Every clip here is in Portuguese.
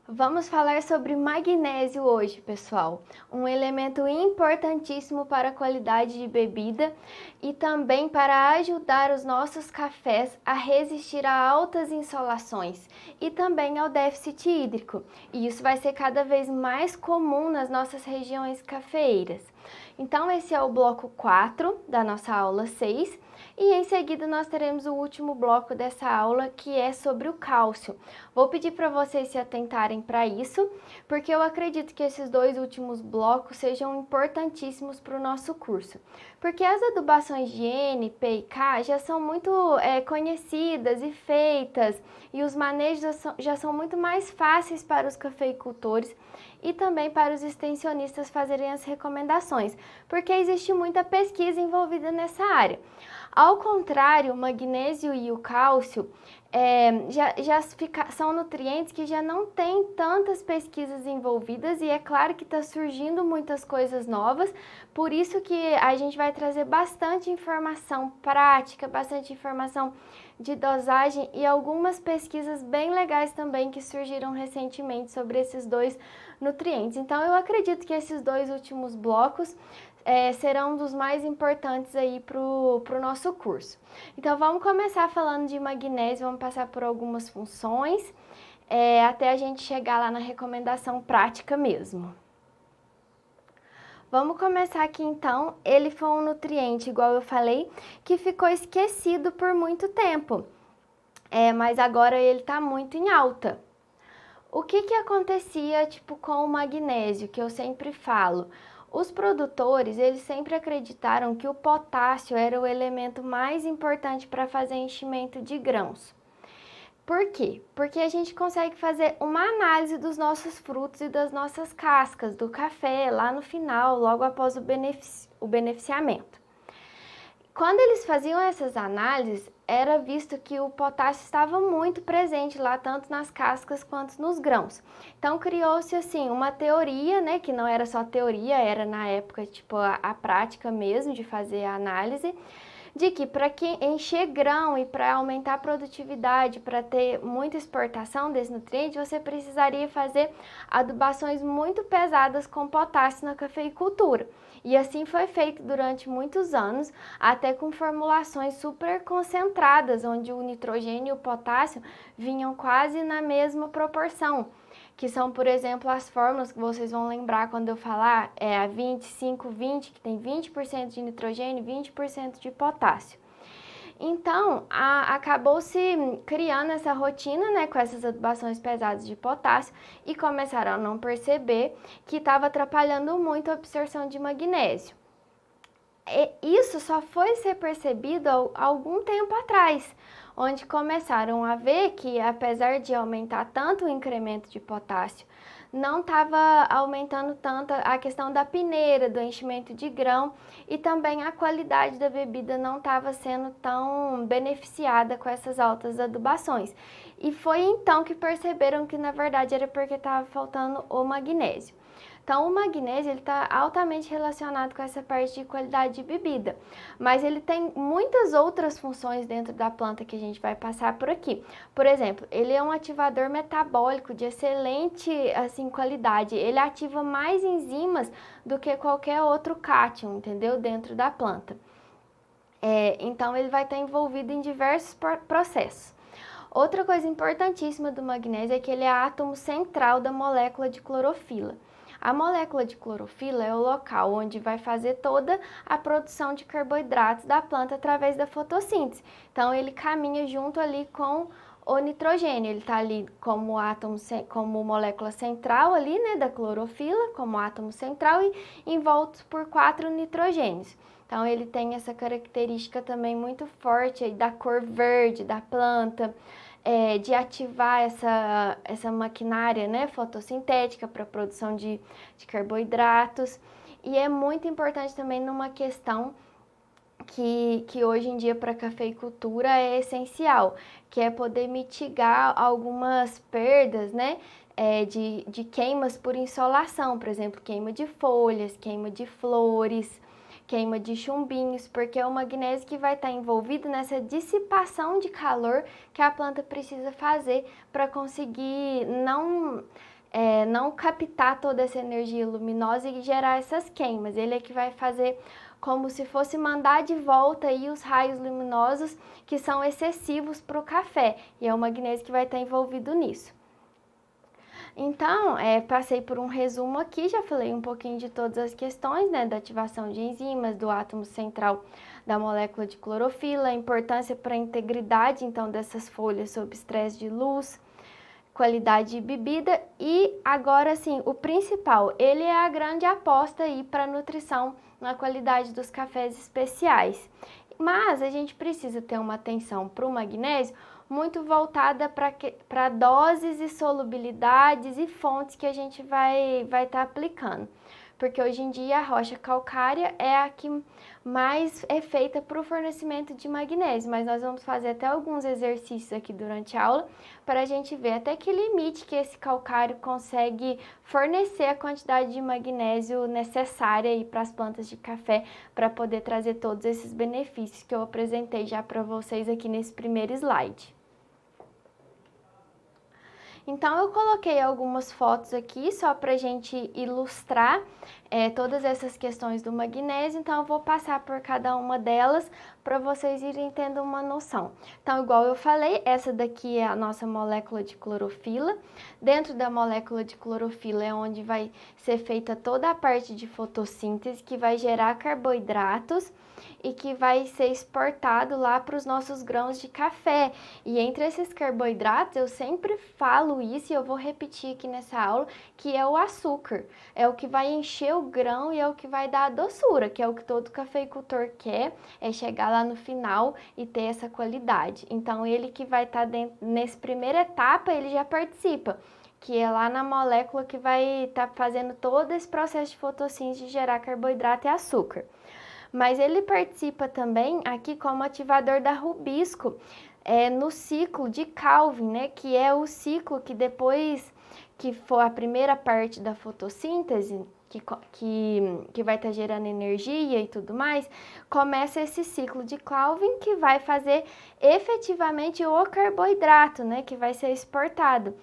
Vamos falar sobre magnésio hoje, pessoal. Um elemento importantíssimo para a qualidade de bebida e também para ajudar os nossos cafés a resistir a altas insolações e também ao déficit hídrico. E isso vai ser cada vez mais comum nas nossas regiões cafeeiras. Então, esse é o bloco 4 da nossa aula 6. E em seguida nós teremos o último bloco dessa aula, que é sobre o cálcio. Vou pedir para vocês se atentarem para isso, porque eu acredito que esses dois últimos blocos sejam importantíssimos para o nosso curso. Porque as adubações de N, P e K já são muito conhecidas e feitas, e os manejos já são muito mais fáceis para os cafeicultores e também para os extensionistas fazerem as recomendações, porque existe muita pesquisa envolvida nessa área. Ao contrário, o magnésio e o cálcio são nutrientes que já não têm tantas pesquisas envolvidas e é claro que está surgindo muitas coisas novas, por isso que a gente vai trazer bastante informação prática, bastante informação de dosagem e algumas pesquisas bem legais também que surgiram recentemente sobre esses dois nutrientes. Então eu acredito que esses dois últimos blocos serão dos mais importantes aí para o nosso curso. Então vamos começar falando de magnésio, vamos passar por algumas funções, até a gente chegar lá na recomendação prática mesmo. Vamos começar aqui então. Ele foi um nutriente, igual eu falei, que ficou esquecido por muito tempo, mas agora ele está muito em alta. O que acontecia com o magnésio, que eu sempre falo? Os produtores, eles sempre acreditaram que o potássio era o elemento mais importante para fazer enchimento de grãos. Por quê? Porque a gente consegue fazer uma análise dos nossos frutos e das nossas cascas do café lá no final, logo após o beneficiamento. Quando eles faziam essas análises, era visto que o potássio estava muito presente lá, tanto nas cascas quanto nos grãos. Então criou-se assim uma teoria, né, que não era só teoria, era na época a prática mesmo de fazer a análise, de que para encher grão e para aumentar a produtividade, para ter muita exportação desse nutriente, você precisaria fazer adubações muito pesadas com potássio na cafeicultura. E assim foi feito durante muitos anos, até com formulações super concentradas, onde o nitrogênio e o potássio vinham quase na mesma proporção, que são, por exemplo, as fórmulas que vocês vão lembrar quando eu falar, a 25-20, que tem 20% de nitrogênio e 20% de potássio. Então, acabou-se criando essa rotina, né, com essas adubações pesadas de potássio e começaram a não perceber que estava atrapalhando muito a absorção de magnésio. Isso só foi ser percebido há algum tempo atrás, onde começaram a ver que, apesar de aumentar tanto o incremento de potássio, não estava aumentando tanto a questão da peneira, do enchimento de grão e também a qualidade da bebida não estava sendo tão beneficiada com essas altas adubações. E foi então que perceberam que, na verdade, era porque estava faltando o magnésio. Então, o magnésio está altamente relacionado com essa parte de qualidade de bebida, mas ele tem muitas outras funções dentro da planta que a gente vai passar por aqui. Por exemplo, ele é um ativador metabólico de excelente qualidade, ele ativa mais enzimas do que qualquer outro cátion, entendeu? Dentro da planta. Então, ele vai estar envolvido em diversos processos. Outra coisa importantíssima do magnésio é que ele é átomo central da molécula de clorofila. A molécula de clorofila é o local onde vai fazer toda a produção de carboidratos da planta através da fotossíntese. Então, ele caminha junto ali com o nitrogênio. Ele está ali como átomo, como molécula central ali, né, da clorofila, como átomo central e envolto por 4 nitrogênios. Então, ele tem essa característica também muito forte aí da cor verde da planta, de ativar essa maquinária, né, fotossintética para a produção de carboidratos. E é muito importante também numa questão que hoje em dia para a cafeicultura é essencial, que é poder mitigar algumas perdas, né, de queimas por insolação, por exemplo, queima de folhas, queima de flores, queima de chumbinhos, porque é o magnésio que vai estar envolvido nessa dissipação de calor que a planta precisa fazer para conseguir não não captar toda essa energia luminosa e gerar essas queimas. Ele é que vai fazer como se fosse mandar de volta aí os raios luminosos que são excessivos para o café, e é o magnésio que vai estar envolvido nisso. Então, passei por um resumo aqui, já falei um pouquinho de todas as questões, né, da ativação de enzimas, do átomo central da molécula de clorofila, a importância para a integridade, então, dessas folhas sob estresse de luz, qualidade de bebida e agora sim, o principal, ele é a grande aposta aí para a nutrição na qualidade dos cafés especiais. Mas a gente precisa ter uma atenção para o magnésio muito voltada para doses e solubilidades e fontes que a gente vai estar aplicando. Porque hoje em dia a rocha calcária é a que mais é feita para o fornecimento de magnésio, mas nós vamos fazer até alguns exercícios aqui durante a aula para a gente ver até que limite que esse calcário consegue fornecer a quantidade de magnésio necessária para as plantas de café para poder trazer todos esses benefícios que eu apresentei já para vocês aqui nesse primeiro slide. Então, eu coloquei algumas fotos aqui só para a gente ilustrar todas essas questões do magnésio, então eu vou passar por cada uma delas para vocês irem tendo uma noção. Então, igual eu falei, essa daqui é a nossa molécula de clorofila. Dentro da molécula de clorofila é onde vai ser feita toda a parte de fotossíntese, que vai gerar carboidratos e que vai ser exportado lá para os nossos grãos de café. E entre esses carboidratos, eu sempre falo isso e eu vou repetir aqui nessa aula, que é o açúcar. É o que vai encher o grão e é o que vai dar a doçura, que é o que todo cafeicultor quer, é chegar lá no final e ter essa qualidade. Então, ele que vai estar nessa primeira etapa, ele já participa, que é lá na molécula que vai estar fazendo todo esse processo de fotossíntese de gerar carboidrato e açúcar. Mas ele participa também aqui como ativador da rubisco, no ciclo de Calvin, né, que é o ciclo que depois que for a primeira parte da fotossíntese, que vai estar gerando energia e tudo mais, começa esse ciclo de Calvin que vai fazer efetivamente o carboidrato, né, que vai ser exportado.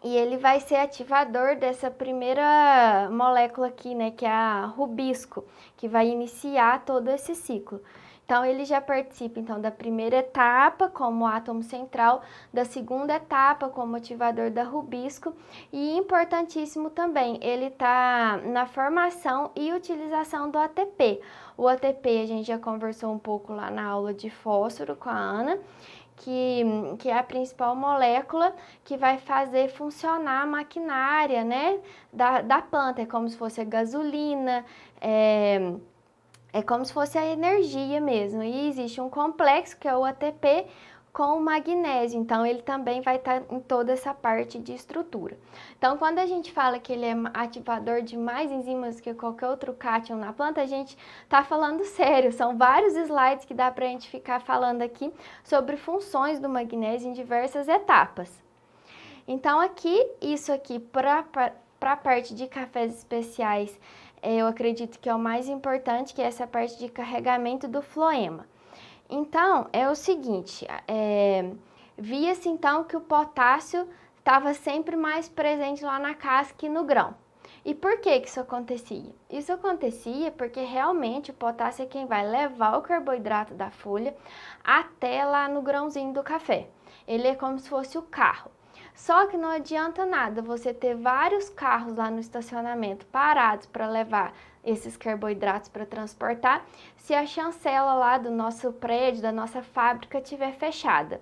E ele vai ser ativador dessa primeira molécula aqui, né, que é a rubisco, que vai iniciar todo esse ciclo. Então, ele já participa então da primeira etapa como átomo central, da segunda etapa como ativador da rubisco e importantíssimo também, ele está na formação e utilização do ATP. O ATP a gente já conversou um pouco lá na aula de fósforo com a Ana, que é a principal molécula que vai fazer funcionar a maquinária, né, da planta. É como se fosse a gasolina, é como se fosse a energia mesmo. E existe um complexo que é o ATP com o magnésio, então ele também vai estar em toda essa parte de estrutura. Então, quando a gente fala que ele é ativador de mais enzimas que qualquer outro cátion na planta, a gente está falando sério, são vários slides que dá para a gente ficar falando aqui sobre funções do magnésio em diversas etapas. Então, isso aqui para a parte de cafés especiais, eu acredito que é o mais importante, que é essa parte de carregamento do floema. Então, é o seguinte, via-se então que o potássio estava sempre mais presente lá na casca e no grão. E por que isso acontecia? Isso acontecia porque realmente o potássio é quem vai levar o carboidrato da folha até lá no grãozinho do café. Ele é como se fosse o carro. Só que não adianta nada você ter vários carros lá no estacionamento parados para levar esses carboidratos para transportar, se a chancela lá do nosso prédio, da nossa fábrica estiver fechada.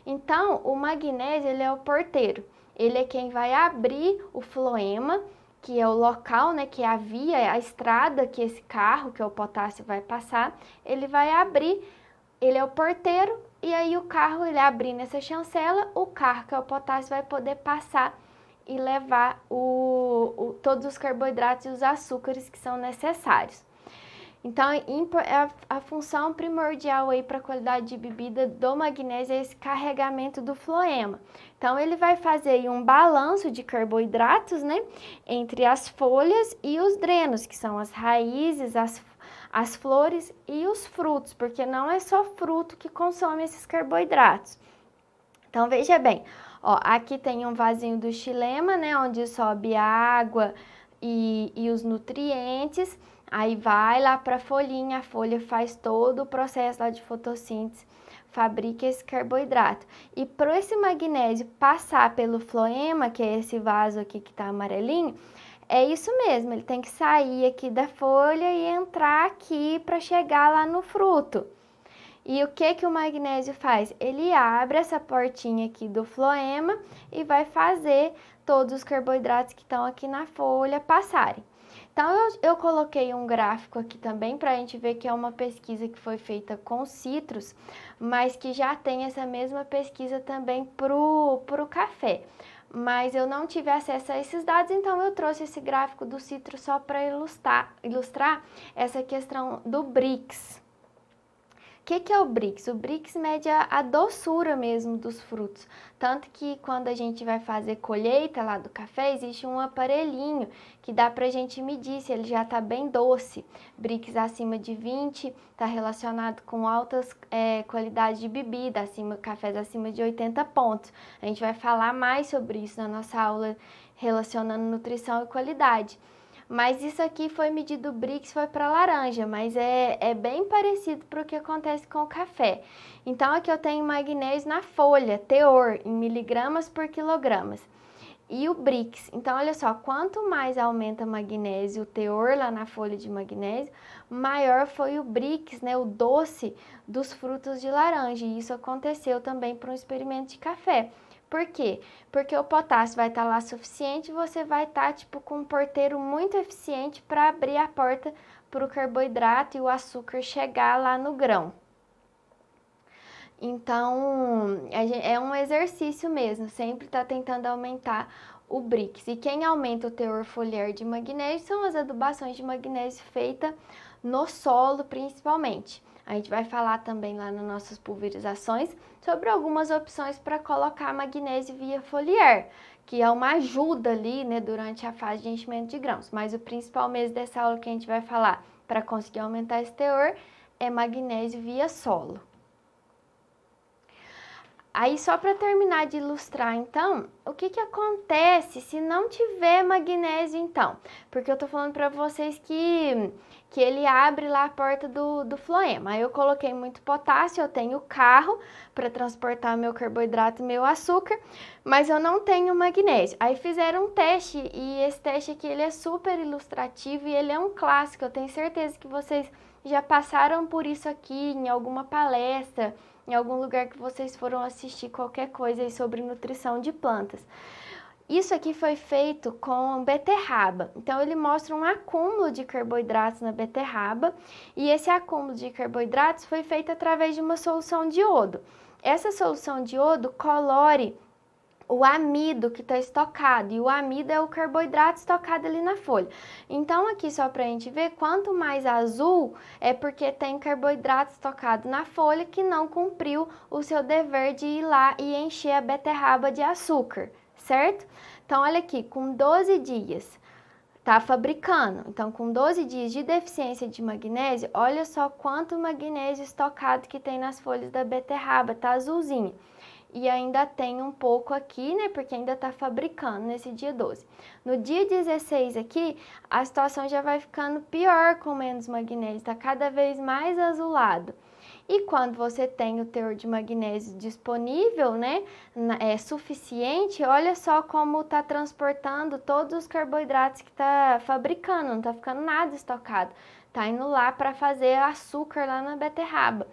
Então, o magnésio, ele é o porteiro. Ele é quem vai abrir o floema, que é o local, né, que é a via, a estrada que esse carro, que é o potássio, vai passar. Ele vai abrir, ele é o porteiro, e aí o carro, ele abrindo essa chancela, o carro, que é o potássio, vai poder passar e levar todos os carboidratos e os açúcares que são necessários. Então, a função primordial aí para a qualidade de bebida do magnésio é esse carregamento do floema. Então, ele vai fazer aí um balanço de carboidratos, né, entre as folhas e os drenos, que são as raízes, as flores e os frutos, porque não é só fruto que consome esses carboidratos. Então, veja bem, ó, aqui tem um vasinho do xilema, né, onde sobe a água e os nutrientes, aí vai lá para a folha faz todo o processo lá de fotossíntese, fabrica esse carboidrato. E para esse magnésio passar pelo floema, que é esse vaso aqui que tá amarelinho, é isso mesmo, ele tem que sair aqui da folha e entrar aqui para chegar lá no fruto. E o que que o magnésio faz? Ele abre essa portinha aqui do floema e vai fazer todos os carboidratos que estão aqui na folha passarem. Então, eu coloquei um gráfico aqui também para a gente ver que é uma pesquisa que foi feita com citros, mas que já tem essa mesma pesquisa também pro café. Mas eu não tive acesso a esses dados, então eu trouxe esse gráfico do citro só para ilustrar essa questão do Brix. O que é o Brix? O Brix mede a doçura mesmo dos frutos. Tanto que quando a gente vai fazer colheita lá do café, existe um aparelhinho que dá pra gente medir se ele já tá bem doce. Brix acima de 20 está relacionado com altas qualidades de bebida, cafés acima de 80 pontos. A gente vai falar mais sobre isso na nossa aula relacionando nutrição e qualidade. Mas isso aqui foi medido, o Brix foi para laranja, mas é bem parecido para o que acontece com o café. Então aqui eu tenho magnésio na folha, teor, em miligramas por quilogramas. E o Brix, então olha só, quanto mais aumenta magnésio, o teor lá na folha de magnésio, maior foi o Brix, né, o doce dos frutos de laranja. E isso aconteceu também para um experimento de café. Por quê? Porque o potássio vai estar lá suficiente e você vai estar com um porteiro muito eficiente para abrir a porta para o carboidrato e o açúcar chegar lá no grão. Então, é um exercício mesmo, sempre está tentando aumentar o Brix. E quem aumenta o teor foliar de magnésio são as adubações de magnésio feitas no solo, principalmente. A gente vai falar também lá nas nossas pulverizações sobre algumas opções para colocar magnésio via foliar, que é uma ajuda ali, né, durante a fase de enchimento de grãos. Mas o principal mesmo dessa aula que a gente vai falar para conseguir aumentar esse teor é magnésio via solo. Aí, só para terminar de ilustrar, então, o que acontece se não tiver magnésio, então? Porque eu tô falando para vocês que ele abre lá a porta do floema. Aí eu coloquei muito potássio, eu tenho carro para transportar meu carboidrato e meu açúcar, mas eu não tenho magnésio. Aí fizeram um teste, e esse teste aqui, ele é super ilustrativo e ele é um clássico. Eu tenho certeza que vocês já passaram por isso aqui em alguma palestra, em algum lugar que vocês foram assistir qualquer coisa aí sobre nutrição de plantas. Isso aqui foi feito com beterraba. Então, ele mostra um acúmulo de carboidratos na beterraba, e esse acúmulo de carboidratos foi feito através de uma solução de iodo. Essa solução de iodo colore o amido que está estocado, e o amido é o carboidrato estocado ali na folha. Então, aqui só para a gente ver, quanto mais azul é porque tem carboidrato estocado na folha que não cumpriu o seu dever de ir lá e encher a beterraba de açúcar, certo? Então, olha aqui, com 12 dias tá fabricando. Então, com 12 dias de deficiência de magnésio, olha só quanto magnésio estocado que tem nas folhas da beterraba, tá azulzinho. E ainda tem um pouco aqui, né, porque ainda tá fabricando nesse dia 12. No dia 16 aqui, a situação já vai ficando pior com menos magnésio, tá cada vez mais azulado. E quando você tem o teor de magnésio disponível, né, suficiente, olha só como tá transportando todos os carboidratos que tá fabricando, não tá ficando nada estocado. Tá indo lá para fazer açúcar lá na beterraba.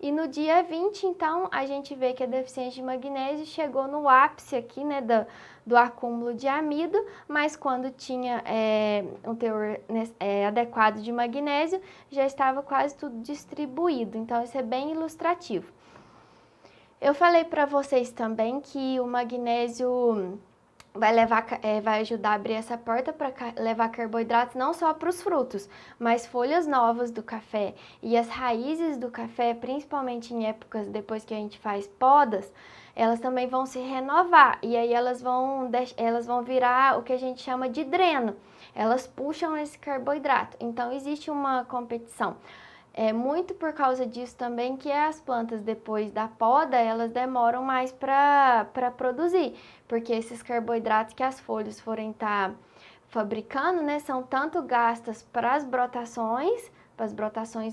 E no dia 20, então, a gente vê que a deficiência de magnésio chegou no ápice aqui, né, do acúmulo de amido, mas quando tinha um teor adequado de magnésio, já estava quase tudo distribuído. Então, isso é bem ilustrativo. Eu falei para vocês também que o magnésio vai ajudar a abrir essa porta para levar carboidratos não só para os frutos, mas folhas novas do café e as raízes do café, principalmente em épocas depois que a gente faz podas, elas também vão se renovar, e aí elas vão virar o que a gente chama de dreno. Elas puxam esse carboidrato. Então existe uma competição É muito por causa disso também que as plantas, depois da poda, elas demoram mais para produzir, porque esses carboidratos que as folhas forem estar fabricando, né, são tanto gastas para as brotações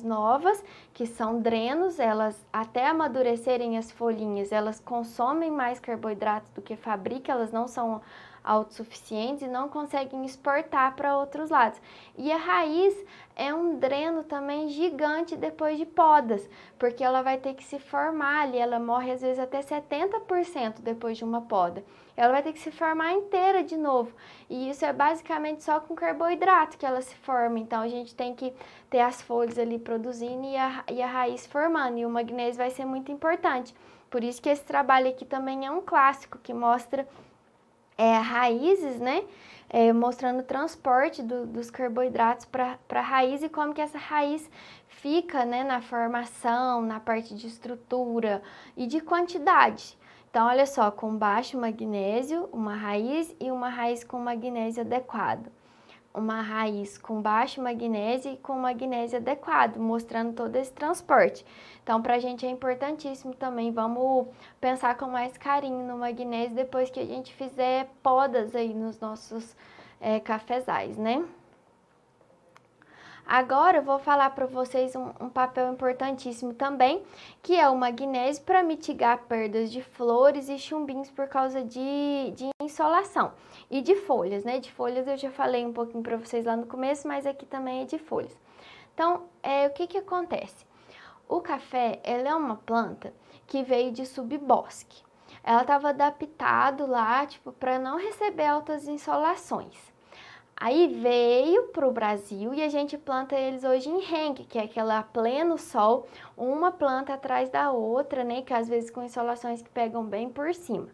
novas, que são drenos, elas até amadurecerem as folhinhas, elas consomem mais carboidratos do que fabricam, elas não são autossuficientes e não conseguem exportar para outros lados. E a raiz é um dreno também gigante depois de podas, porque ela vai ter que se formar ali, ela morre às vezes até 70% depois de uma poda. Ela vai ter que se formar inteira de novo. E isso é basicamente só com carboidrato que ela se forma. Então a gente tem que ter as folhas ali produzindo e a raiz formando. E o magnésio vai ser muito importante. Por isso que esse trabalho aqui também é um clássico que mostra raízes, né? Mostrando o transporte dos carboidratos para a raiz e como que essa raiz fica, né, na formação, na parte de estrutura e de quantidade. Então, olha só, com baixo magnésio, uma raiz e uma raiz com magnésio adequado. Uma raiz com baixo magnésio e com magnésio adequado, mostrando todo esse transporte. Então, para a gente é importantíssimo também, vamos pensar com mais carinho no magnésio depois que a gente fizer podas aí nos nossos cafezais, né? Agora eu vou falar para vocês um papel importantíssimo também, que é o magnésio para mitigar perdas de flores e chumbinhos por causa de insolação. E de folhas, né? De folhas eu já falei um pouquinho para vocês lá no começo, mas aqui também é de folhas. Então, o que acontece? O café, ela é uma planta que veio de subbosque. Ela estava adaptado lá, tipo, para não receber altas insolações. Aí veio para o Brasil e a gente planta eles hoje em renque, que é aquela pleno sol, uma planta atrás da outra, né? Que às vezes com insolações que pegam bem por cima.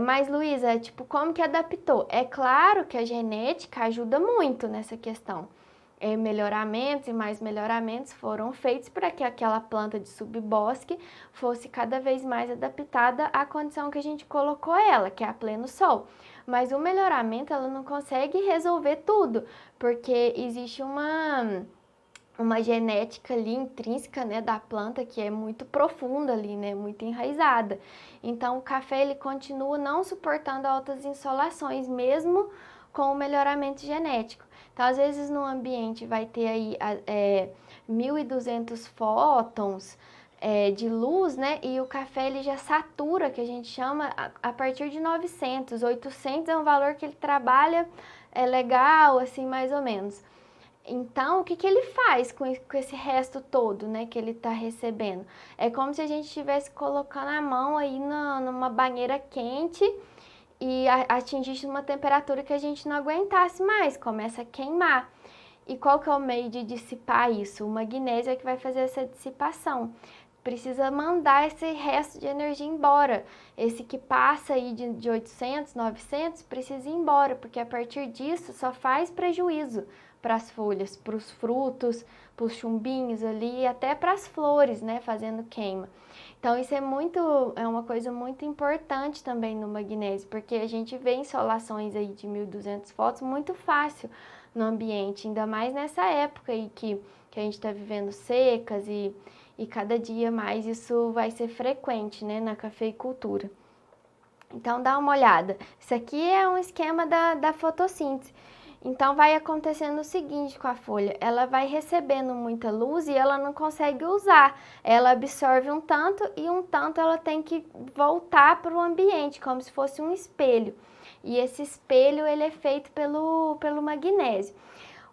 Mas, Luísa, tipo, como que adaptou? É claro que a genética ajuda muito nessa questão. Melhoramentos e mais melhoramentos foram feitos para que aquela planta de subbosque fosse cada vez mais adaptada à condição que a gente colocou ela, que é a pleno sol. Mas o melhoramento, ela não consegue resolver tudo, porque existe uma genética ali intrínseca, né, da planta que é muito profunda ali, né, muito enraizada. Então o café ele continua não suportando altas insolações, mesmo com o melhoramento genético. Então às vezes no ambiente vai ter aí 1.200 fótons de luz, né, e o café ele já satura, que a gente chama a partir de 900, 800 é um valor que ele trabalha legal, assim, mais ou menos. Então, o que ele faz com esse resto todo, né, que ele está recebendo? É como se a gente estivesse colocando a mão aí numa banheira quente e atingisse uma temperatura que a gente não aguentasse mais, começa a queimar. E qual que é o meio de dissipar isso? O magnésio é que vai fazer essa dissipação. Precisa mandar esse resto de energia embora. Esse que passa aí de 800, 900, precisa ir embora, porque a partir disso só faz prejuízo para as folhas, para os frutos, para os chumbinhos ali, até para as flores, né, fazendo queima. Então isso é uma coisa muito importante também no magnésio, porque a gente vê insolações aí de 1.200 fótons muito fácil no ambiente, ainda mais nessa época aí que a gente está vivendo secas e cada dia mais isso vai ser frequente, né, na cafeicultura. Então dá uma olhada. Isso aqui é um esquema da fotossíntese. Então vai acontecendo o seguinte com a folha, ela vai recebendo muita luz e ela não consegue usar, ela absorve um tanto e um tanto ela tem que voltar para o ambiente, como se fosse um espelho. E esse espelho ele é feito pelo magnésio.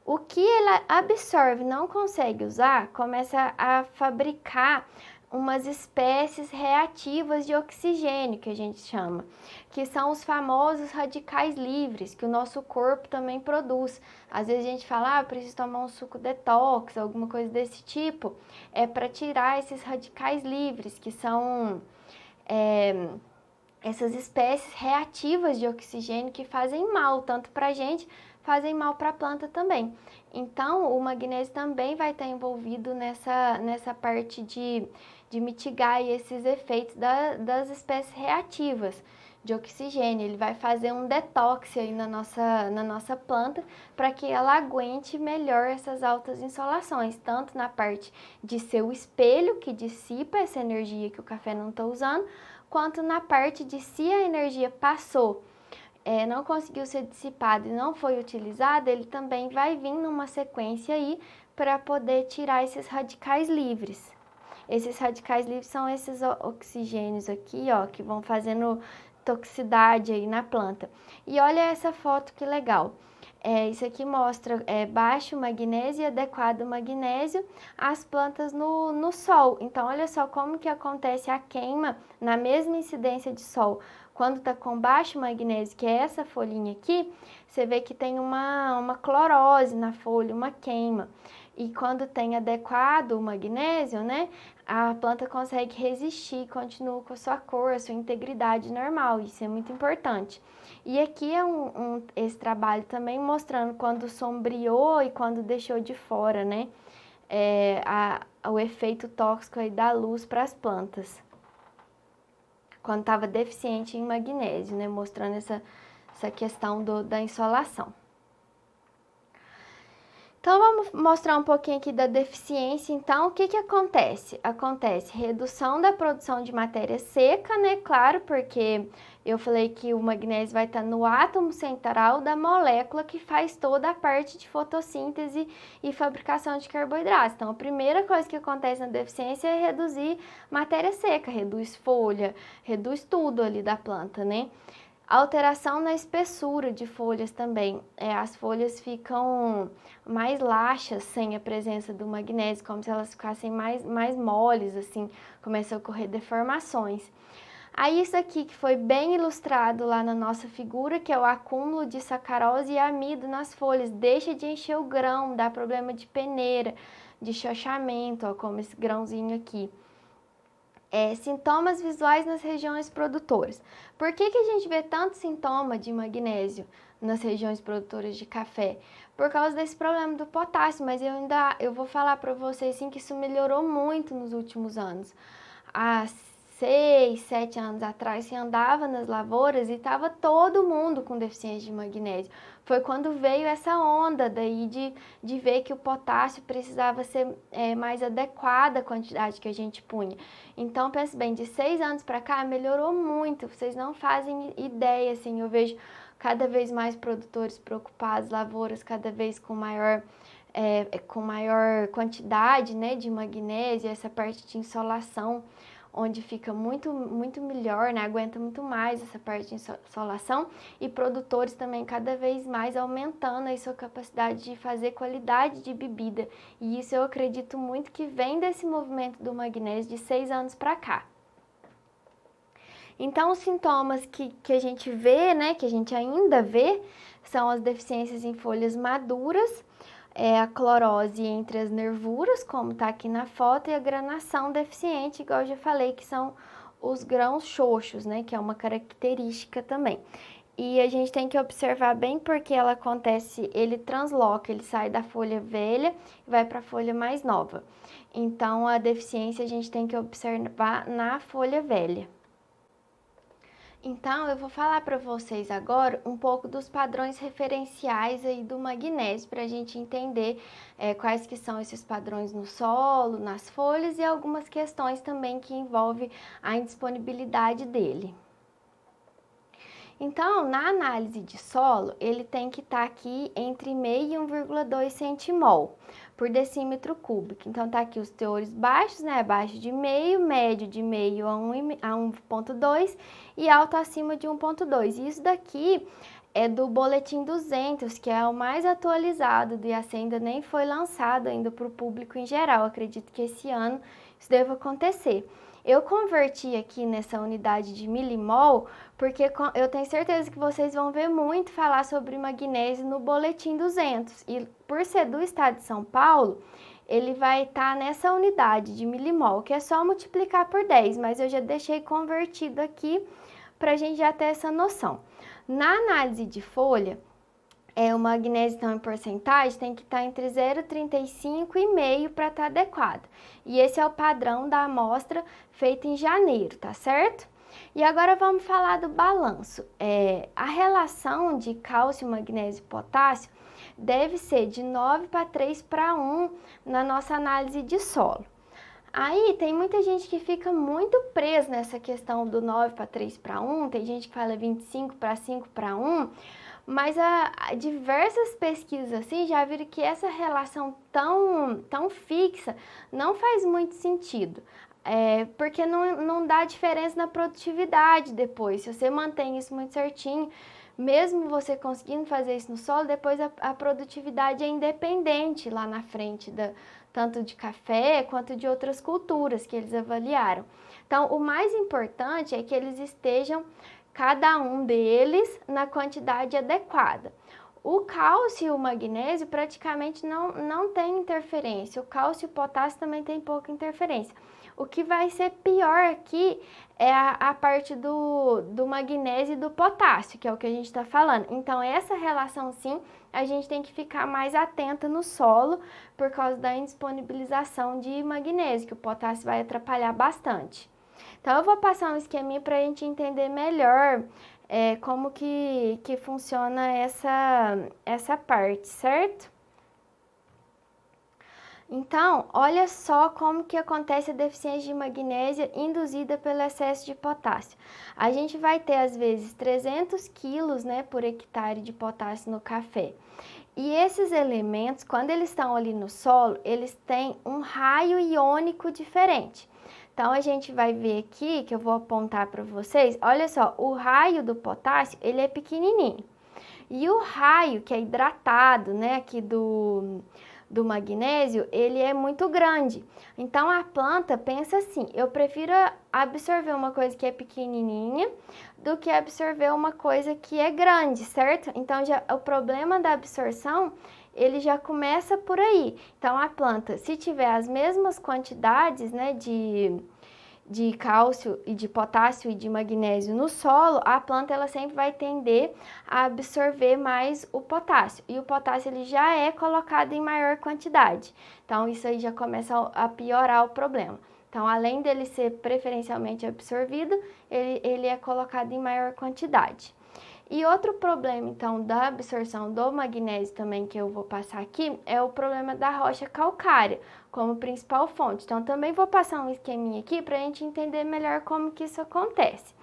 O que ela absorve e não consegue usar, começa a fabricar umas espécies reativas de oxigênio, que a gente chama, que são os famosos radicais livres, que o nosso corpo também produz. Às vezes a gente fala, preciso tomar um suco detox, alguma coisa desse tipo, é para tirar esses radicais livres, que são essas espécies reativas de oxigênio que fazem mal, tanto para a gente, fazem mal para a planta também. Então, o magnésio também vai estar envolvido nessa parte de mitigar esses efeitos das espécies reativas de oxigênio, ele vai fazer um detox aí na nossa planta para que ela aguente melhor essas altas insolações, tanto na parte de ser o espelho que dissipa essa energia que o café não está usando, quanto na parte de se a energia passou, não conseguiu ser dissipada e não foi utilizada, ele também vai vir numa sequência aí para poder tirar esses radicais livres. Esses radicais livres são esses oxigênios aqui, ó, que vão fazendo toxicidade aí na planta. E olha essa foto que legal. Isso aqui mostra baixo magnésio e adequado magnésio, as plantas no sol. Então, olha só como que acontece a queima na mesma incidência de sol. Quando está com baixo magnésio, que é essa folhinha aqui, você vê que tem uma clorose na folha, uma queima. E quando tem adequado o magnésio, né, a planta consegue resistir, continua com a sua cor, a sua integridade normal. Isso é muito importante. E aqui é esse trabalho também mostrando quando sombreou e quando deixou de fora, né, o efeito tóxico aí da luz para as plantas. Quando estava deficiente em magnésio, né, mostrando essa questão da insolação. Então, vamos mostrar um pouquinho aqui da deficiência. Então, o que que acontece? Acontece redução da produção de matéria seca, né? Claro, porque eu falei que o magnésio vai estar no átomo central da molécula que faz toda a parte de fotossíntese e fabricação de carboidratos. Então, a primeira coisa que acontece na deficiência é reduzir matéria seca, reduz folha, reduz tudo ali da planta, né? Alteração na espessura de folhas também. As folhas ficam mais laxas sem a presença do magnésio, como se elas ficassem mais moles, assim, começam a ocorrer deformações. Aí isso aqui que foi bem ilustrado lá na nossa figura, que é o acúmulo de sacarose e amido nas folhas, deixa de encher o grão, dá problema de peneira, de chochamento, ó, como esse grãozinho aqui. Sintomas visuais nas regiões produtoras. Por que que a gente vê tanto sintoma de magnésio nas regiões produtoras de café? Por causa desse problema do potássio, mas eu vou falar para vocês sim, que isso melhorou muito nos últimos anos. Há 6, 7 anos atrás, se andava nas lavouras e estava todo mundo com deficiência de magnésio. Foi quando veio essa onda daí de ver que o potássio precisava ser mais adequada a quantidade que a gente punha. Então, pense bem, de 6 anos para cá melhorou muito, vocês não fazem ideia, assim, eu vejo cada vez mais produtores preocupados, lavouras cada vez com maior quantidade, né, de magnésio, essa parte de insolação, onde fica muito melhor, né? Aguenta muito mais essa parte de insolação, e produtores também cada vez mais aumentando a sua capacidade de fazer qualidade de bebida. E isso eu acredito muito que vem desse movimento do magnésio de 6 anos para cá. Então, os sintomas que a gente vê, né, que a gente ainda vê, são as deficiências em folhas maduras, a clorose entre as nervuras, como está aqui na foto, e a granação deficiente, igual eu já falei, que são os grãos xoxos, né, que é uma característica também. E a gente tem que observar bem porque ela acontece, ele transloca, ele sai da folha velha e vai para a folha mais nova. Então, a deficiência a gente tem que observar na folha velha. Então, eu vou falar para vocês agora um pouco dos padrões referenciais aí do magnésio, para a gente entender quais que são esses padrões no solo, nas folhas, e algumas questões também que envolvem a indisponibilidade dele. Então, na análise de solo, ele tem que estar aqui entre 0,5 e 1,2 centimol por decímetro cúbico. Então, tá aqui os teores baixos, né? Abaixo de 0,5, médio de 0,5 a 1,2 e alto acima de 1,2. Isso daqui é do Boletim 200, que é o mais atualizado do IAC, ainda nem foi lançado ainda para o público em geral. Acredito que esse ano isso deva acontecer. Eu converti aqui nessa unidade de milimol, porque eu tenho certeza que vocês vão ver muito falar sobre magnésio no Boletim 200. E por ser do estado de São Paulo, ele vai estar nessa unidade de milimol, que é só multiplicar por 10, mas eu já deixei convertido aqui para a gente já ter essa noção. Na análise de folha, o magnésio, então, em porcentagem, tem que estar entre 0,35 e 0,5 para estar adequado. E esse é o padrão da amostra feita em janeiro, tá certo? E agora vamos falar do balanço. A relação de cálcio, magnésio e potássio deve ser de 9 para 3 para 1 na nossa análise de solo. Aí tem muita gente que fica muito presa nessa questão do 9 para 3 para 1, tem gente que fala 25 para 5 para 1, mas diversas pesquisas assim já viram que essa relação tão fixa não faz muito sentido. Porque não dá diferença na produtividade depois. Se você mantém isso muito certinho, mesmo você conseguindo fazer isso no solo, depois a produtividade é independente lá na frente, tanto de café quanto de outras culturas que eles avaliaram. Então, o mais importante é que eles estejam, cada um deles, na quantidade adequada. O cálcio e o magnésio praticamente não tem interferência. O cálcio e o potássio também tem pouca interferência. O que vai ser pior aqui é a parte do magnésio e do potássio, que é o que a gente está falando. Então, essa relação, sim, a gente tem que ficar mais atenta no solo por causa da indisponibilização de magnésio, que o potássio vai atrapalhar bastante. Então, eu vou passar um esqueminha para a gente entender melhor como que funciona essa parte, certo? Então, olha só como que acontece a deficiência de magnésio induzida pelo excesso de potássio. A gente vai ter, às vezes, 300 quilos, né, por hectare de potássio no café. E esses elementos, quando eles estão ali no solo, eles têm um raio iônico diferente. Então, a gente vai ver aqui, que eu vou apontar para vocês, olha só, o raio do potássio, ele é pequenininho. E o raio, que é hidratado, né, aqui do magnésio, ele é muito grande. Então, a planta pensa assim, eu prefiro absorver uma coisa que é pequenininha do que absorver uma coisa que é grande, certo? Então, o problema da absorção, ele já começa por aí. Então, a planta, se tiver as mesmas quantidades, né, de cálcio e de potássio e de magnésio no solo, a planta ela sempre vai tender a absorver mais o potássio. E o potássio ele já é colocado em maior quantidade. Então isso aí já começa a piorar o problema. Então, além dele ser preferencialmente absorvido, ele é colocado em maior quantidade. E outro problema, então, da absorção do magnésio também, que eu vou passar aqui, é o problema da rocha calcária, como principal fonte. Então, também vou passar um esqueminha aqui para a gente entender melhor como que isso acontece.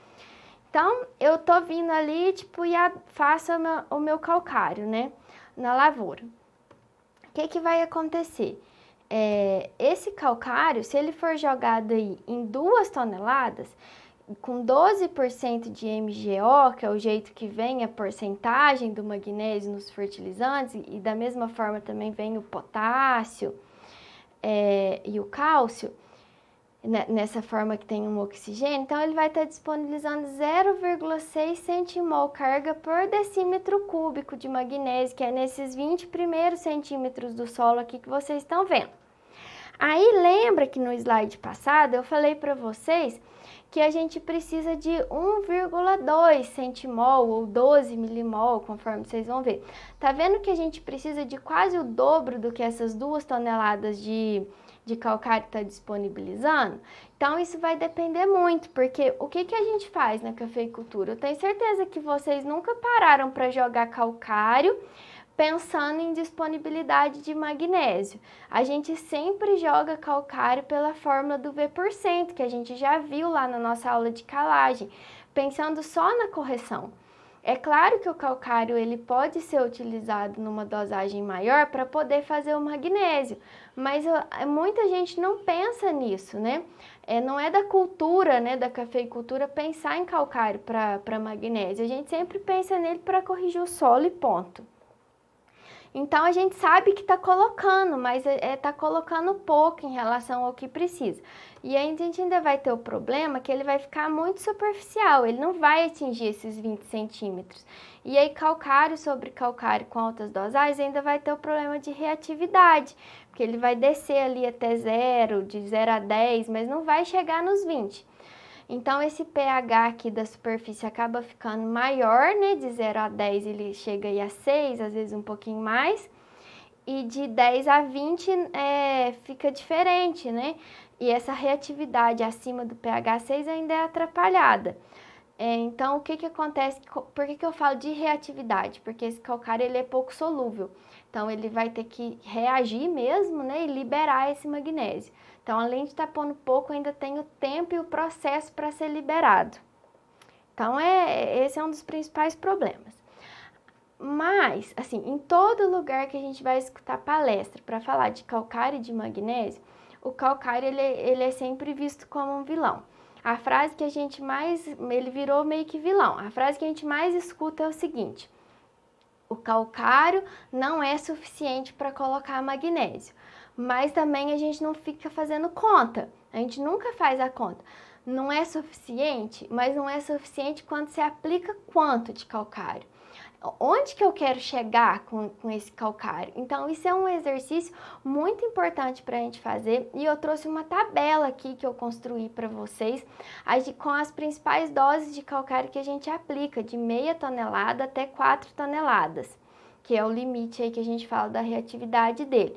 Então, eu tô vindo ali, tipo, e faço o meu calcário, né, na lavoura. O que vai acontecer? Esse calcário, se ele for jogado aí em 2 toneladas, com 12% de MgO, que é o jeito que vem a porcentagem do magnésio nos fertilizantes, e da mesma forma também vem o potássio e o cálcio, nessa forma que tem um oxigênio, então ele vai estar disponibilizando 0,6 centimol carga por decímetro cúbico de magnésio, que é nesses 20 primeiros centímetros do solo aqui que vocês estão vendo. Aí lembra que no slide passado eu falei para vocês que a gente precisa de 1,2 centimol ou 12 milimol, conforme vocês vão ver. Tá vendo que a gente precisa de quase o dobro do que essas 2 toneladas de calcário está disponibilizando? Então isso vai depender muito, porque o que a gente faz na cafeicultura? Eu tenho certeza que vocês nunca pararam para jogar calcário pensando em disponibilidade de magnésio. A gente sempre joga calcário pela fórmula do V%, que a gente já viu lá na nossa aula de calagem, pensando só na correção. É claro que o calcário ele pode ser utilizado numa dosagem maior para poder fazer o magnésio, mas muita gente não pensa nisso, né? Não é da cultura, né, da cafeicultura pensar em calcário para magnésio. A gente sempre pensa nele para corrigir o solo e ponto. Então, a gente sabe que está colocando, mas está colocando pouco em relação ao que precisa. E aí, a gente ainda vai ter o problema que ele vai ficar muito superficial, ele não vai atingir esses 20 centímetros. E aí, calcário sobre calcário com altas dosagens ainda vai ter o problema de reatividade, porque ele vai descer ali até 0, de 0 a 10, mas não vai chegar nos 20. Então, esse pH aqui da superfície acaba ficando maior, né? De 0 a 10 ele chega aí a 6, às vezes um pouquinho mais. E de 10 a 20 fica diferente, né? e essa reatividade acima do pH 6 ainda é atrapalhada. Então, o que acontece? Por que eu falo de reatividade? Porque esse calcário ele é pouco solúvel. Então, ele vai ter que reagir mesmo, né, e liberar esse magnésio. Então, além de estar pondo pouco, ainda tem o tempo e o processo para ser liberado. Então, esse é um dos principais problemas. Mas, assim, em todo lugar que a gente vai escutar palestra para falar de calcário e de magnésio, o calcário ele é sempre visto como um vilão. A frase que a gente mais, ele virou meio que vilão. A frase que a gente mais escuta é o seguinte: o calcário não é suficiente para colocar magnésio. Mas também a gente não fica fazendo conta. A gente nunca faz a conta. Não é suficiente, mas não é suficiente quando se aplica quanto de calcário. Onde que eu quero chegar com esse calcário? Então, isso é um exercício muito importante para a gente fazer e eu trouxe uma tabela aqui que eu construí para vocês com as principais doses de calcário que a gente aplica, de meia tonelada até 4 toneladas, que é o limite aí que a gente fala da reatividade dele.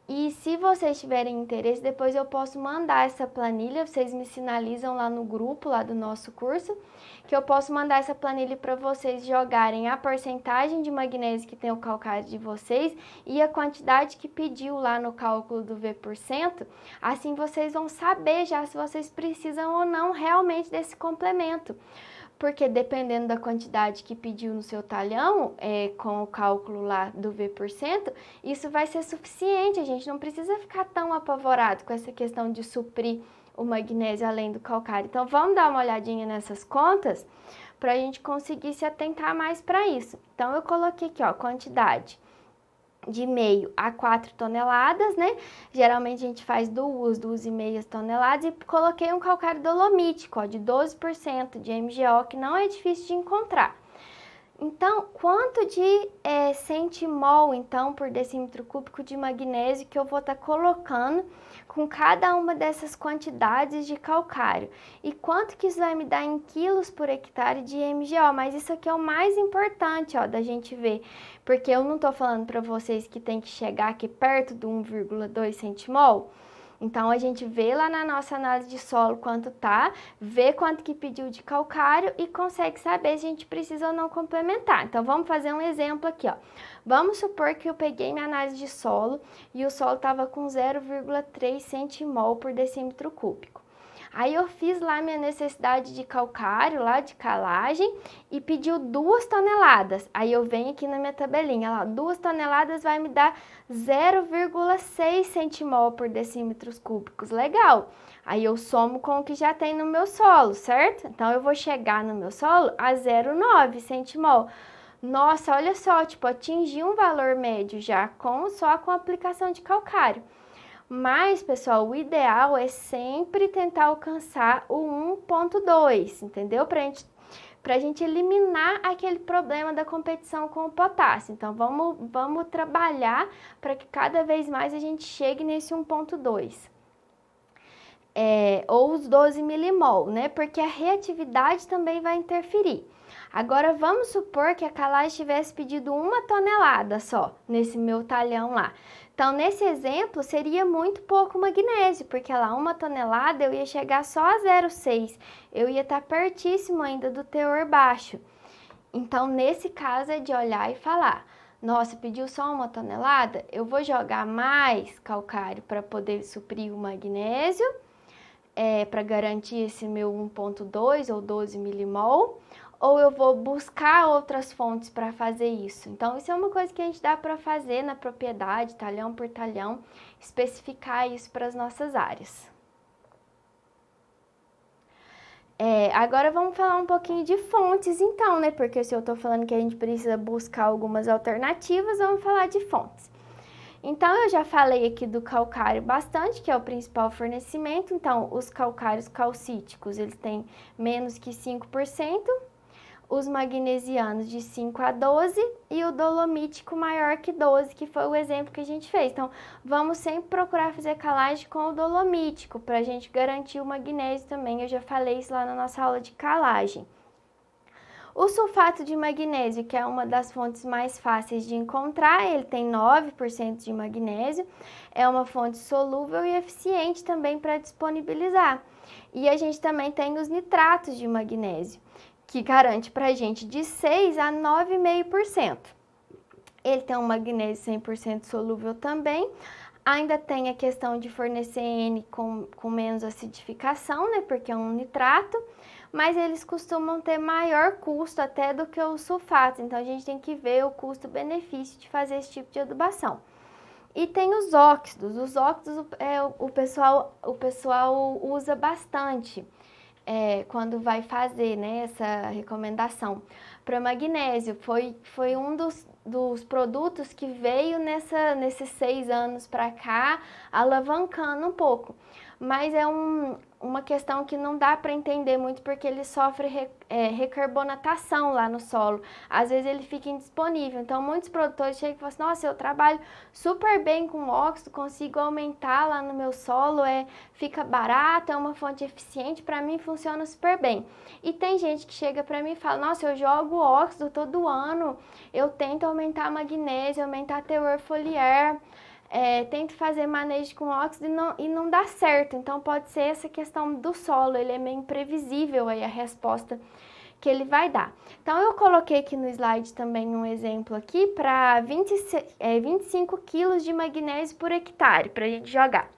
E se vocês tiverem interesse, depois eu posso mandar essa planilha, vocês me sinalizam lá no grupo, lá do nosso curso, que eu posso mandar essa planilha para vocês jogarem a porcentagem de magnésio que tem o calcário de vocês e a quantidade que pediu lá no cálculo do V%, assim vocês vão saber já se vocês precisam ou não realmente desse complemento. Porque dependendo da quantidade que pediu no seu talhão, com o cálculo lá do V%, isso vai ser suficiente, a gente não precisa ficar tão apavorado com essa questão de suprir o magnésio além do calcário. Então, vamos dar uma olhadinha nessas contas para a gente conseguir se atentar mais para isso. Então, eu coloquei aqui, ó, quantidade de meio a 4 toneladas, né? Geralmente a gente faz 2,5 toneladas e coloquei um calcário dolomítico, ó, de 12% de MgO, que não é difícil de encontrar. Então, quanto de centimol, então, por decímetro cúbico de magnésio que eu vou estar colocando com cada uma dessas quantidades de calcário? E quanto que isso vai me dar em quilos por hectare de MgO? Mas isso aqui é o mais importante, ó, da gente ver, porque eu não tô falando para vocês que tem que chegar aqui perto do 1,2 centimol. Então, a gente vê lá na nossa análise de solo quanto tá, vê quanto que pediu de calcário e consegue saber se a gente precisa ou não complementar. Então, vamos fazer um exemplo aqui, ó. Vamos supor que eu peguei minha análise de solo e o solo estava com 0,3 centimol por decímetro cúbico. Aí eu fiz lá minha necessidade de calcário, lá de calagem, e pediu 2 toneladas. Aí eu venho aqui na minha tabelinha, lá, 2 toneladas vai me dar 0,6 centimol por decímetros cúbicos. Legal! Aí eu somo com o que já tem no meu solo, certo? Então eu vou chegar no meu solo a 0,9 centimol. Nossa, olha só, tipo, atingi um valor médio já só com a aplicação de calcário. Mas, pessoal, o ideal é sempre tentar alcançar o 1,2, entendeu? Pra gente eliminar aquele problema da competição com o potássio. Então, vamos trabalhar para que cada vez mais a gente chegue nesse 1,2. Ou os 12 milimol, né? Porque a reatividade também vai interferir. Agora, vamos supor que a calagem tivesse pedido 1 tonelada só, nesse meu talhão lá. Então, nesse exemplo, seria muito pouco magnésio, porque lá 1 tonelada eu ia chegar só a 0,6. Eu ia estar pertíssimo ainda do teor baixo. Então, nesse caso, é de olhar e falar: nossa, pediu só 1 tonelada? Eu vou jogar mais calcário para poder suprir o magnésio, para garantir esse meu 1,2 ou 12 milimol, ou eu vou buscar outras fontes para fazer isso. Então, isso é uma coisa que a gente dá para fazer na propriedade, talhão por talhão, especificar isso para as nossas áreas. Agora vamos falar um pouquinho de fontes então, né? Porque se eu estou falando que a gente precisa buscar algumas alternativas, vamos falar de fontes. Então, eu já falei aqui do calcário bastante, que é o principal fornecimento. Então, os calcários calcíticos, eles têm menos que 5%, os magnesianos de 5 a 12 e o dolomítico maior que 12, que foi o exemplo que a gente fez. Então, vamos sempre procurar fazer calagem com o dolomítico, para a gente garantir o magnésio também. Eu já falei isso lá na nossa aula de calagem. O sulfato de magnésio, que é uma das fontes mais fáceis de encontrar, ele tem 9% de magnésio, é uma fonte solúvel e eficiente também para disponibilizar. E a gente também tem os nitratos de magnésio, que garante para a gente de 6 a 9,5%. Ele tem um magnésio 100% solúvel também. Ainda tem a questão de fornecer N com menos acidificação, né? Porque é um nitrato. Mas eles costumam ter maior custo até do que os sulfatos. Então a gente tem que ver o custo-benefício de fazer esse tipo de adubação. E tem os óxidos. Os óxidos o pessoal usa bastante quando vai fazer, né, essa recomendação para magnésio. Foi um dos produtos que veio nesses 6 anos para cá, alavancando um pouco. Mas é uma questão que não dá para entender muito porque ele sofre recarbonatação lá no solo. Às vezes ele fica indisponível. Então muitos produtores chegam e falam assim, nossa, eu trabalho super bem com óxido, consigo aumentar lá no meu solo, fica barato, é uma fonte eficiente, para mim funciona super bem. E tem gente que chega para mim e fala, nossa, eu jogo óxido todo ano, eu tento aumentar magnésio, aumentar teor foliar, tento fazer manejo com óxido e não dá certo. Então pode ser essa questão do solo, ele é meio imprevisível aí a resposta que ele vai dar. Então eu coloquei aqui no slide também um exemplo aqui para 25 quilos de magnésio por hectare para a gente jogar.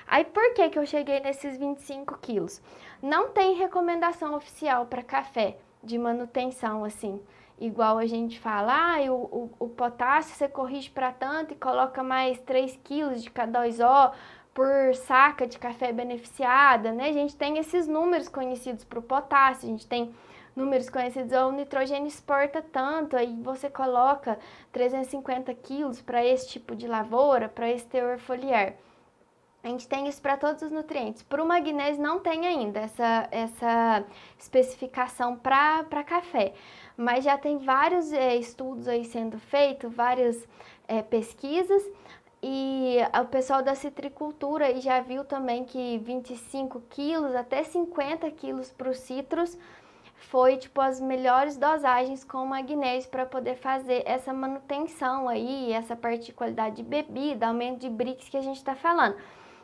Aí por que eu cheguei nesses 25 quilos? Não tem recomendação oficial para café de manutenção assim. Igual a gente fala, o potássio você corrige para tanto e coloca mais 3 quilos de K2O por saca de café beneficiada, né? A gente tem esses números conhecidos para o potássio, a gente tem números conhecidos, o nitrogênio exporta tanto, aí você coloca 350 quilos para esse tipo de lavoura, para esse teor foliar. A gente tem isso para todos os nutrientes. Para o magnésio não tem ainda essa especificação para café, mas já tem vários estudos aí sendo feitos, várias pesquisas, e o pessoal da citricultura aí já viu também que 25 quilos até 50 quilos para os citros foi tipo as melhores dosagens com magnésio para poder fazer essa manutenção aí, essa parte de qualidade de bebida, aumento de Brix que a gente está falando.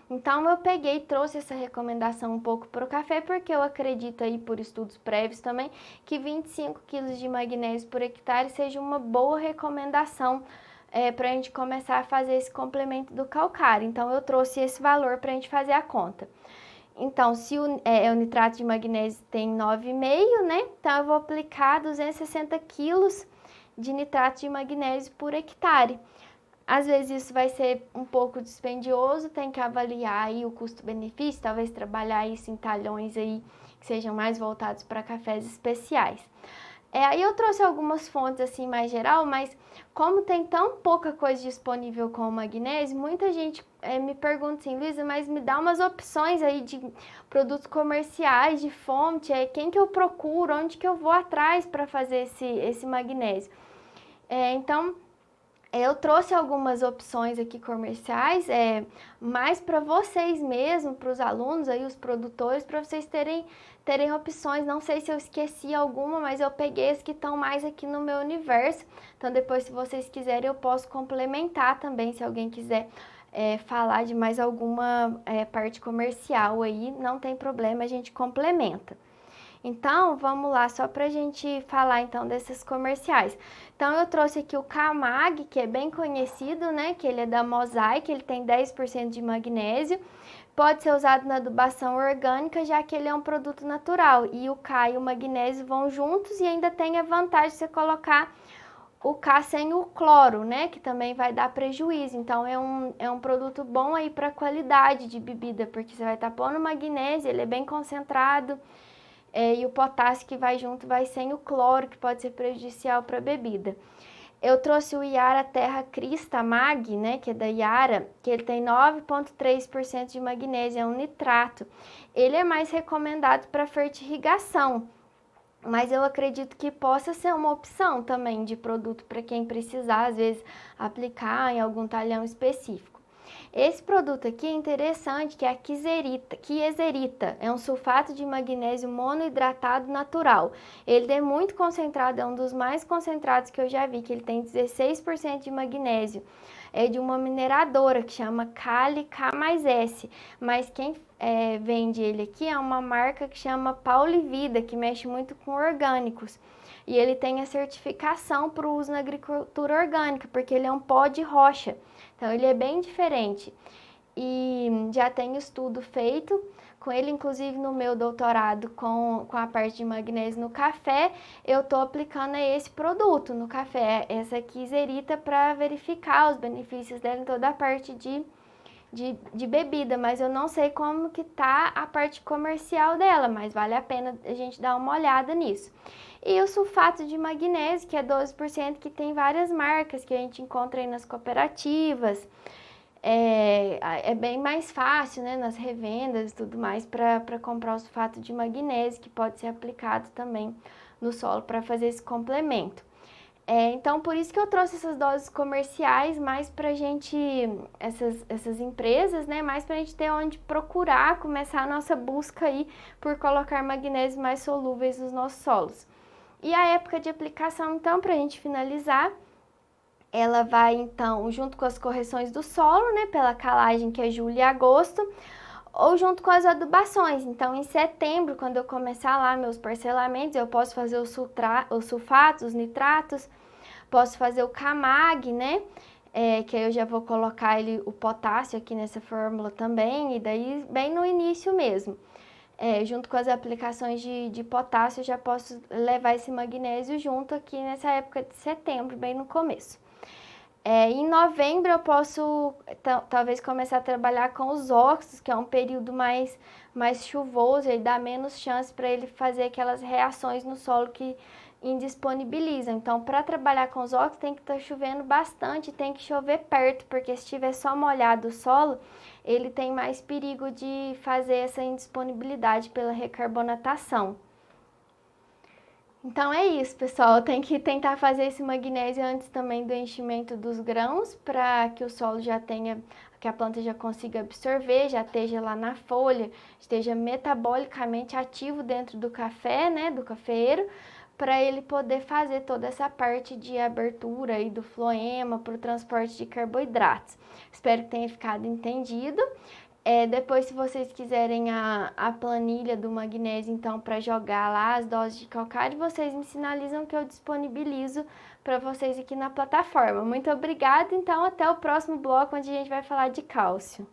Então eu peguei e trouxe essa recomendação um pouco para o café, porque eu acredito aí por estudos prévios também, que 25 quilos de magnésio por hectare seja uma boa recomendação para a gente começar a fazer esse complemento do calcário. Então eu trouxe esse valor para a gente fazer a conta. Então, se o nitrato de magnésio tem 9,5, né? Então eu vou aplicar 260 quilos de nitrato de magnésio por hectare. Às vezes isso vai ser um pouco dispendioso, tem que avaliar aí o custo-benefício, talvez trabalhar isso em talhões aí que sejam mais voltados para cafés especiais. Aí eu trouxe algumas fontes assim mais geral, mas como tem tão pouca coisa disponível com o magnésio, muita gente me pergunta assim, Luísa, mas me dá umas opções aí de produtos comerciais, de fonte, quem que eu procuro, onde que eu vou atrás para fazer esse magnésio? Então, eu trouxe algumas opções aqui comerciais, mais para vocês mesmo, para os alunos, aí, os produtores, para vocês terem opções. Não sei se eu esqueci alguma, mas eu peguei as que estão mais aqui no meu universo. Então depois, se vocês quiserem, eu posso complementar também, se alguém quiser falar de mais alguma parte comercial aí, não tem problema, a gente complementa. Então, vamos lá, só para a gente falar então desses comerciais. Então, eu trouxe aqui o Camag, que é bem conhecido, né? Que ele é da Mosaic, ele tem 10% de magnésio. Pode ser usado na adubação orgânica, já que ele é um produto natural. E o K e o magnésio vão juntos e ainda tem a vantagem de você colocar o K sem o cloro, né? Que também vai dar prejuízo. Então, é um produto bom aí para qualidade de bebida, porque você vai estar pondo magnésio, ele é bem concentrado. E o potássio que vai junto vai sem o cloro, que pode ser prejudicial para a bebida. Eu trouxe o Yara Terra Crista Mag, né, que é da Yara, que ele tem 9,3% de magnésio, é um nitrato. Ele é mais recomendado para fertirrigação, mas eu acredito que possa ser uma opção também de produto para quem precisar, às vezes, aplicar em algum talhão específico. Esse produto aqui é interessante, que é a Kieserita. É um sulfato de magnésio monohidratado natural. Ele é muito concentrado, é um dos mais concentrados que eu já vi, que ele tem 16% de magnésio. É de uma mineradora que chama Kali K+S, mas quem vende ele aqui é uma marca que chama Paulivida, que mexe muito com orgânicos. E ele tem a certificação para o uso na agricultura orgânica, porque ele é um pó de rocha. Então ele é bem diferente. E já tenho estudo feito com ele, inclusive no meu doutorado com a parte de magnésio no café, eu estou aplicando esse produto no café, essa Kieserita, para verificar os benefícios dela em toda a parte de bebida, mas eu não sei como que tá a parte comercial dela, mas vale a pena a gente dar uma olhada nisso. E o sulfato de magnésio, que é 12%, que tem várias marcas que a gente encontra aí nas cooperativas. É bem mais fácil, né, nas revendas e tudo mais, para comprar o sulfato de magnésio, que pode ser aplicado também no solo para fazer esse complemento. Então, por isso que eu trouxe essas doses comerciais, mais para a gente, essas empresas, né, mais para a gente ter onde procurar, começar a nossa busca aí por colocar magnésios mais solúveis nos nossos solos. E a época de aplicação, então, para a gente finalizar, ela vai, então, junto com as correções do solo, né, pela calagem, que é julho e agosto, ou junto com as adubações. Então, em setembro, quando eu começar lá meus parcelamentos, eu posso fazer os sulfatos, os nitratos, posso fazer o Camag, né, que aí eu já vou colocar o potássio aqui nessa fórmula também, e daí bem no início mesmo. Junto com as aplicações de potássio, eu já posso levar esse magnésio junto aqui nessa época de setembro, bem no começo. Em novembro eu posso talvez começar a trabalhar com os óxidos, que é um período mais chuvoso e dá menos chance para ele fazer aquelas reações no solo que indisponibilizam. Então, para trabalhar com os óxidos tem que estar chovendo bastante, tem que chover perto, porque se estiver só molhado o solo, ele tem mais perigo de fazer essa indisponibilidade pela recarbonatação. Então é isso, pessoal. Tem que tentar fazer esse magnésio antes também do enchimento dos grãos, para que o solo já tenha, que a planta já consiga absorver, já esteja lá na folha, esteja metabolicamente ativo dentro do café, né, do cafeeiro, para ele poder fazer toda essa parte de abertura aí do floema para o transporte de carboidratos. Espero que tenha ficado entendido. Depois, se vocês quiserem a planilha do magnésio, então, para jogar lá as doses de calcário, vocês me sinalizam que eu disponibilizo para vocês aqui na plataforma. Muito obrigada, então, até o próximo bloco, onde a gente vai falar de cálcio.